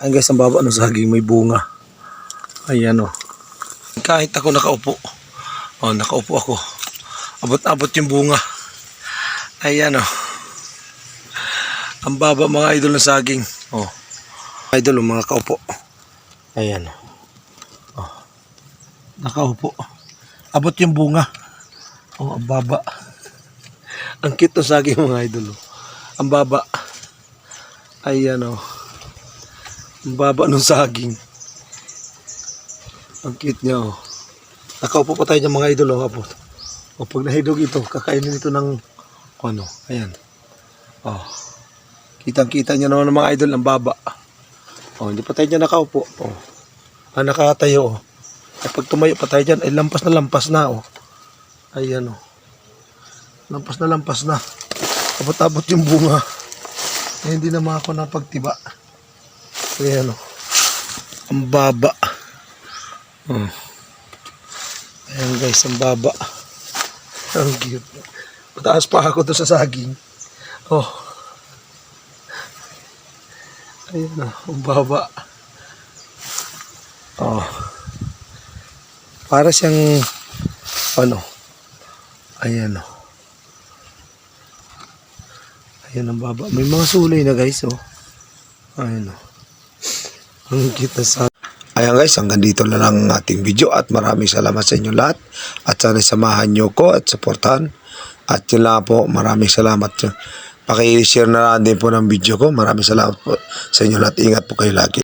Ayan guys, ang baba ng saging may bunga. Ayan o. Kahit ako nakaupo. O, nakaupo ako. Abot-abot yung bunga. Ayan o. Ang baba mga idol ng saging. O. Idol o, mga kaupo. Ayan o. O. Nakaupo. Abot yung bunga. O, ang baba. Ang cute ng saging mga idol o. Ang baba. Ayan o. Ang baba ng saging. Ang cute niya oh. Nakaupo pa tayo dyan mga idol oh. O pag nahidog ito, kakainin ito ng ano, ayan. Oh. Kitang-kita niya naman ng mga idol ang baba. Oh, hindi pa tayo dyan nakaupo. Oh. Nakatayo oh. Ay pag tumayo pa tayo dyan, ay lampas na oh. Ayan oh. Lampas na. Abot-abot yung bunga. Ay, hindi naman ako napagtiba. Ayan o. Ang baba. Ayan guys, ang baba. Ang cute. Mataas pa ako doon sa saging. Oh. Ayan o, ang baba. Oh. Para siyang ano. Ayan o. Ayan ang baba. May mga sulay na guys oh. Ayan o. Ang cute sa. Ayan guys, hanggang dito na lang ang ating video at maraming salamat sa inyo lahat at sana samahan nyo ko at supportahan at yun lang po, maraming salamat. Paki-share na lang din po ng video ko. Maraming salamat po sa inyo lahat. Ingat po kayo lagi.